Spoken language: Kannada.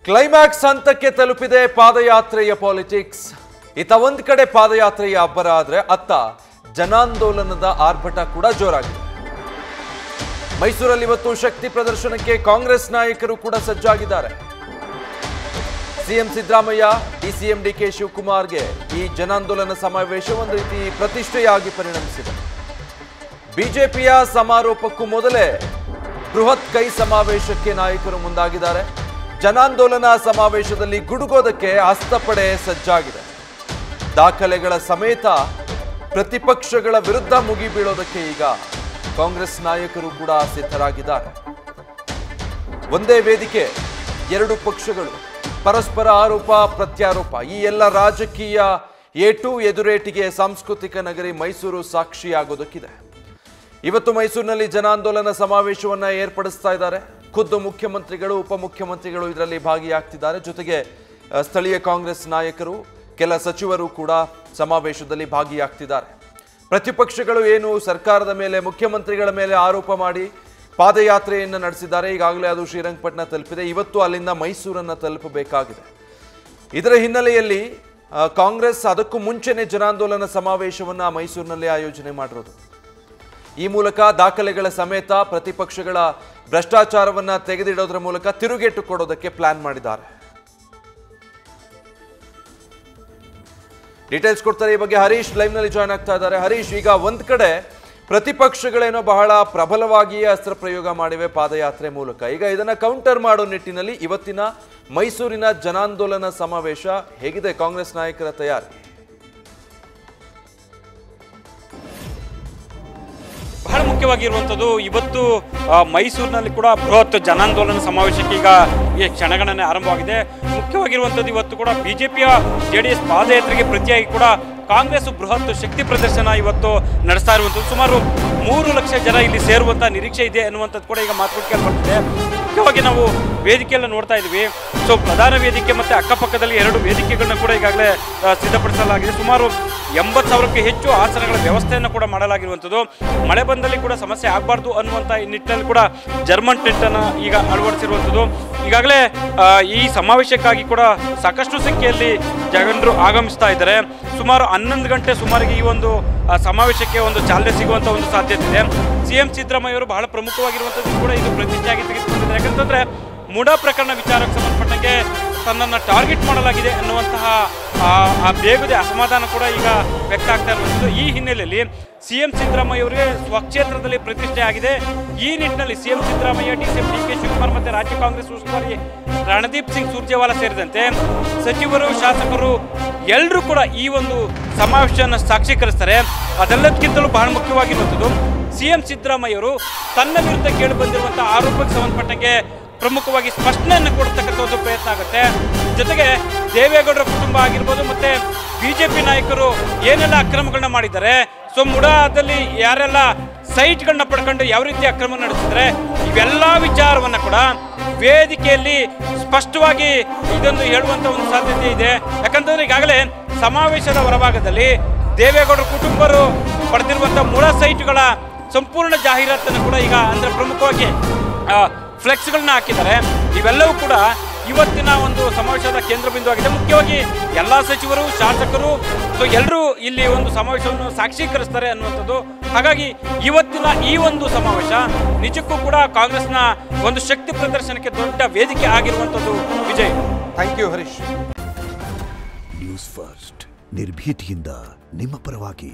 ಕ್ಲೈಮ್ಯಾಕ್ಸ್ ಹಂತಕ್ಕೆ ತಲುಪಿದೆ ಪಾದಯಾತ್ರೆಯ ಪಾಲಿಟಿಕ್ಸ್. ಇತ್ತ ಒಂದ್ ಕಡೆ ಪಾದಯಾತ್ರೆಯ ಅಬ್ಬರ ಆದ್ರೆ ಅತ್ತ ಜನಾಂದೋಲನದ ಆರ್ಭಟ ಕೂಡ ಜೋರಾಗಿದೆ. ಮೈಸೂರಲ್ಲಿ ಇವತ್ತು ಶಕ್ತಿ ಪ್ರದರ್ಶನಕ್ಕೆ ಕಾಂಗ್ರೆಸ್ ನಾಯಕರು ಕೂಡ ಸಜ್ಜಾಗಿದ್ದಾರೆ. ಸಿಎಂ ಸಿದ್ದರಾಮಯ್ಯ, ಡಿಸಿಎಂ ಡಿಕೆ ಶಿವಕುಮಾರ್ಗೆ ಈ ಜನಾಂದೋಲನ ಸಮಾವೇಶ ಒಂದು ರೀತಿ ಪ್ರತಿಷ್ಠೆಯಾಗಿ ಪರಿಣಮಿಸಿದೆ. ಬಿಜೆಪಿಯ ಸಮಾರೋಪಕ್ಕೂ ಮೊದಲೇ ಬೃಹತ್ ಕೈ ಸಮಾವೇಶಕ್ಕೆ ನಾಯಕರು ಮುಂದಾಗಿದ್ದಾರೆ. ಜನಾಂದೋಲನ ಸಮಾವೇಶದಲ್ಲಿ ಗುಡುಗೋದಕ್ಕೆ ಹಸ್ತಪಡೆ ಸಜ್ಜಾಗಿದೆ. ದಾಖಲೆಗಳ ಸಮೇತ ಪ್ರತಿಪಕ್ಷಗಳ ವಿರುದ್ಧ ಮುಗಿಬೀಳೋದಕ್ಕೆ ಈಗ ಕಾಂಗ್ರೆಸ್ ನಾಯಕರು ಕೂಡ ಸಿದ್ಧರಾಗಿದ್ದಾರೆ. ಒಂದೇ ವೇದಿಕೆ, ಎರಡು ಪಕ್ಷಗಳು, ಪರಸ್ಪರ ಆರೋಪ ಪ್ರತ್ಯಾರೋಪ, ಈ ಎಲ್ಲ ರಾಜಕೀಯ ಏಟು ಎದುರೇಟಿಗೆ ಸಾಂಸ್ಕೃತಿಕ ನಗರಿ ಮೈಸೂರು ಸಾಕ್ಷಿಯಾಗೋದಕ್ಕಿದೆ. ಇವತ್ತು ಮೈಸೂರಿನಲ್ಲಿ ಜನಾಂದೋಲನ ಸಮಾವೇಶವನ್ನ ಏರ್ಪಡಿಸ್ತಾ ಇದ್ದಾರೆ. ಖುದ್ದು ಮುಖ್ಯಮಂತ್ರಿಗಳು, ಉಪಮುಖ್ಯಮಂತ್ರಿಗಳು ಇದರಲ್ಲಿ ಭಾಗಿಯಾಗ್ತಿದ್ದಾರೆ. ಜೊತೆಗೆ ಸ್ಥಳೀಯ ಕಾಂಗ್ರೆಸ್ ನಾಯಕರು, ಕೆಲ ಸಚಿವರು ಕೂಡ ಸಮಾವೇಶದಲ್ಲಿ ಭಾಗಿಯಾಗ್ತಿದ್ದಾರೆ. ಪ್ರತಿಪಕ್ಷಗಳು ಏನು ಸರ್ಕಾರದ ಮೇಲೆ, ಮುಖ್ಯಮಂತ್ರಿಗಳ ಮೇಲೆ ಆರೋಪ ಮಾಡಿ ಪಾದಯಾತ್ರೆಯನ್ನು ನಡೆಸಿದ್ದಾರೆ. ಈಗಾಗಲೇ ಅದು ಶ್ರೀರಂಗಪಟ್ಟಣ ತಲುಪಿದೆ. ಇವತ್ತು ಅಲ್ಲಿಂದ ಮೈಸೂರನ್ನು ತಲುಪಬೇಕಾಗಿದೆ. ಇದರ ಹಿನ್ನೆಲೆಯಲ್ಲಿ ಕಾಂಗ್ರೆಸ್ ಅದಕ್ಕೂ ಮುಂಚೆನೇ ಜನಾಂದೋಲನ ಸಮಾವೇಶವನ್ನು ಮೈಸೂರಿನಲ್ಲಿ ಆಯೋಜನೆ ಮಾಡಿರೋದು. ಈ ಮೂಲಕ ದಾಖಲೆಗಳ ಸಮೇತ ಪ್ರತಿಪಕ್ಷಗಳ ಭ್ರಷ್ಟಾಚಾರವನ್ನ ತೆಗೆದಿಡೋದ್ರ ಮೂಲಕ ತಿರುಗೇಟು ಕೊಡೋದಕ್ಕೆ ಪ್ಲಾನ್ ಮಾಡಿದ್ದಾರೆ. ಡೀಟೇಲ್ಸ್ ಕೊಡ್ತಾರೆ ಈ ಬಗ್ಗೆ ಹರೀಶ್ ಲೈವ್ ನಲ್ಲಿ ಜಾಯ್ನ್ ಆಗ್ತಾ ಇದ್ದಾರೆ. ಹರೀಶ್, ಈಗ ಒಂದ್ ಕಡೆ ಪ್ರತಿಪಕ್ಷಗಳೇನೋ ಬಹಳ ಪ್ರಬಲವಾಗಿಯೇ ಅಸ್ತ್ರ ಪ್ರಯೋಗ ಮಾಡಿವೆ ಪಾದಯಾತ್ರೆ ಮೂಲಕ. ಈಗ ಇದನ್ನ ಕೌಂಟರ್ ಮಾಡೋ ನಿಟ್ಟಿನಲ್ಲಿ ಇವತ್ತಿನ ಮೈಸೂರಿನ ಜನಾಂದೋಲನ ಸಮಾವೇಶ ಹೇಗಿದೆ ಕಾಂಗ್ರೆಸ್ ನಾಯಕರ ತಯಾರಿ? ಬಹಳ ಮುಖ್ಯವಾಗಿರುವಂಥದ್ದು ಇವತ್ತು ಮೈಸೂರಿನಲ್ಲಿ ಕೂಡ ಬೃಹತ್ ಜನಾಂದೋಲನ ಸಮಾವೇಶಕ್ಕೆ ಈಗ ಈ ಕ್ಷಣಗಣನೆ ಆರಂಭವಾಗಿದೆ. ಮುಖ್ಯವಾಗಿರುವಂಥದ್ದು ಇವತ್ತು ಕೂಡ ಬಿಜೆಪಿಯ JDS ಪಾದಯಾತ್ರೆಗೆ ಪ್ರತಿಯಾಗಿ ಕೂಡ ಕಾಂಗ್ರೆಸ್ ಬೃಹತ್ ಶಕ್ತಿ ಪ್ರದರ್ಶನ ಇವತ್ತು ನಡೆಸ್ತಾ ಇರುವಂಥದ್ದು. ಸುಮಾರು 3 ಲಕ್ಷ ಜನ ಇಲ್ಲಿ ಸೇರುವಂಥ ನಿರೀಕ್ಷೆ ಇದೆ ಅನ್ನುವಂಥದ್ದು ಕೂಡ ಈಗ ಮಾತುಕತೆ ಬರ್ತಿದೆ. ಮುಖ್ಯವಾಗಿ ನಾವು ವೇದಿಕೆಯನ್ನು ನೋಡ್ತಾ ಇದ್ವಿ. ಸೊ ಪ್ರಧಾನ ವೇದಿಕೆ ಮತ್ತು ಅಕ್ಕಪಕ್ಕದಲ್ಲಿ 2 ವೇದಿಕೆಗಳನ್ನ ಕೂಡ ಈಗಾಗಲೇ ಸಿದ್ಧಪಡಿಸಲಾಗಿದೆ. ಸುಮಾರು 80,000ಕ್ಕೂ ಹೆಚ್ಚು ಆಸನಗಳ ವ್ಯವಸ್ಥೆಯನ್ನು ಕೂಡ ಮಾಡಲಾಗಿರುವಂಥದ್ದು. ಮಳೆ ಬಂದಲ್ಲಿ ಕೂಡ ಸಮಸ್ಯೆ ಆಗಬಾರ್ದು ಅನ್ನುವಂಥ ನಿಟ್ಟಿನಲ್ಲಿ ಕೂಡ ಜರ್ಮನ್ ಟೆಂಟನ್ನು ಈಗ ಅಳವಡಿಸಿರುವಂಥದ್ದು. ಈಗಾಗಲೇ ಈ ಸಮಾವೇಶಕ್ಕಾಗಿ ಕೂಡ ಸಾಕಷ್ಟು ಸಂಖ್ಯೆಯಲ್ಲಿ ಜನರು ಆಗಮಿಸ್ತಾ ಇದ್ದಾರೆ. ಸುಮಾರು 11 ಗಂಟೆ ಸುಮಾರಿಗೆ ಈ ಒಂದು ಸಮಾವೇಶಕ್ಕೆ ಒಂದು ಚಾಲನೆ ಸಿಗುವಂಥ ಒಂದು ಸಾಧ್ಯತೆ ಇದೆ. ಸಿಎಂ ಸಿದ್ದರಾಮಯ್ಯ ಅವರು ಬಹಳ ಪ್ರಮುಖವಾಗಿರುವಂಥದ್ದು ಕೂಡ ಇದು ಪ್ರತಿಷ್ಠೆಯಾಗಿ ತೆಗೆದುಕೊಂಡಿದ್ದಾರೆ. ಯಾಕಂತಂದರೆ ಮುಡಾ ಪ್ರಕರಣ ವಿಚಾರಕ್ಕೆ ಸಂಬಂಧಪಟ್ಟಂಗೆ ತನ್ನನ್ನು ಟಾರ್ಗೆಟ್ ಮಾಡಲಾಗಿದೆ ಅನ್ನುವಂತಹ ಆ ಬೇಗದೆ ಅಸಮಾಧಾನ ಕೂಡ ಈಗ ವ್ಯಕ್ತ ಆಗ್ತಾ ಇರುವಂಥದ್ದು. ಈ ಹಿನ್ನೆಲೆಯಲ್ಲಿ ಸಿಎಂ ಸಿದ್ದರಾಮಯ್ಯ ಅವರಿಗೆ ಸ್ವಕ್ಷೇತ್ರದಲ್ಲಿ ಪ್ರತಿಷ್ಠೆ ಆಗಿದೆ. ಈ ನಿಟ್ಟಿನಲ್ಲಿ ಸಿಎಂ ಸಿದ್ದರಾಮಯ್ಯ, ಡಿಸಿಎಂ ಡಿಕೆ ಶಿವಕುಮಾರ್ ಮತ್ತು ರಾಜ್ಯ ಕಾಂಗ್ರೆಸ್ ಉಸ್ತುವಾರಿ ರಣದೀಪ್ ಸಿಂಗ್ ಸುರ್ಜೇವಾಲಾ ಸೇರಿದಂತೆ ಸಚಿವರು, ಶಾಸಕರು ಎಲ್ಲರೂ ಕೂಡ ಈ ಒಂದು ಸಮಾವೇಶವನ್ನು ಸಾಕ್ಷೀಕರಿಸ್ತಾರೆ. ಅದೆಲ್ಲದಕ್ಕಿಂತಲೂ ಬಹಳ ಮುಖ್ಯವಾಗಿರುವಂಥದ್ದು ಸಿಎಂ ಸಿದ್ದರಾಮಯ್ಯ ಅವರು ತನ್ನ ವಿರುದ್ಧ ಕೇಳಿ ಬಂದಿರುವಂಥ ಆರೋಪಕ್ಕೆ ಸಂಬಂಧಪಟ್ಟಂಗೆ ಪ್ರಮುಖವಾಗಿ ಸ್ಪಷ್ಟನೆಯನ್ನು ಕೊಡ್ತಕ್ಕಂಥ ಒಂದು ಪ್ರಯತ್ನ ಆಗುತ್ತೆ. ಜೊತೆಗೆ ದೇವೇಗೌಡರ ಕುಟುಂಬ ಆಗಿರ್ಬೋದು ಮತ್ತು ಬಿಜೆಪಿ ನಾಯಕರು ಏನೆಲ್ಲ ಅಕ್ರಮಗಳನ್ನ ಮಾಡಿದ್ದಾರೆ, ಸೊ ಮುಡಾದಲ್ಲಿ ಯಾರೆಲ್ಲ ಸೈಟ್ಗಳನ್ನ ಪಡ್ಕೊಂಡು ಯಾವ ರೀತಿ ಅಕ್ರಮ ನಡೆಸಿದ್ರೆ, ಇವೆಲ್ಲ ವಿಚಾರವನ್ನು ಕೂಡ ವೇದಿಕೆಯಲ್ಲಿ ಸ್ಪಷ್ಟವಾಗಿ ಇದೊಂದು ಹೇಳುವಂಥ ಒಂದು ಸಾಧ್ಯತೆ ಇದೆ. ಯಾಕಂತಂದ್ರೆ ಈಗಾಗಲೇ ಸಮಾವೇಶದ ಹೊರಭಾಗದಲ್ಲಿ ದೇವೇಗೌಡರ ಕುಟುಂಬರು ಪಡೆದಿರುವಂಥ ಮುಡಾ ಸೈಟ್ಗಳ ಸಂಪೂರ್ಣ ಜಾಹೀರಾತನ್ನು ಕೂಡ ಈಗ ಅಂದರೆ ಪ್ರಮುಖವಾಗಿ ಫ್ಲೆಕ್ಸ್ಗಳನ್ನ ಹಾಕಿದ್ದಾರೆ. ಇವೆಲ್ಲವೂ ಕೂಡ ಇವತ್ತಿನ ಒಂದು ಸಮಾವೇಶದ ಕೇಂದ್ರ ಬಿಂದುವಾಗಿದೆ. ಮುಖ್ಯವಾಗಿ ಎಲ್ಲ ಸಚಿವರು, ಶಾಸಕರು, ಸೊ ಎಲ್ಲರೂ ಇಲ್ಲಿ ಒಂದು ಸಮಾವೇಶವನ್ನು ಸಾಕ್ಷೀಕರಿಸ್ತಾರೆ ಅನ್ನುವಂಥದ್ದು. ಹಾಗಾಗಿ ಇವತ್ತಿನ ಈ ಒಂದು ಸಮಾವೇಶ ನಿಜಕ್ಕೂ ಕೂಡ ಕಾಂಗ್ರೆಸ್ನ ಒಂದು ಶಕ್ತಿ ಪ್ರದರ್ಶನಕ್ಕೆ ದೊಡ್ಡ ವೇದಿಕೆ ಆಗಿರುವಂಥದ್ದು. Vijay, thank you Harish. News First, ನಿರ್ಭೀತಿಯಿಂದ ನಿಮ್ಮ ಪರವಾಗಿ.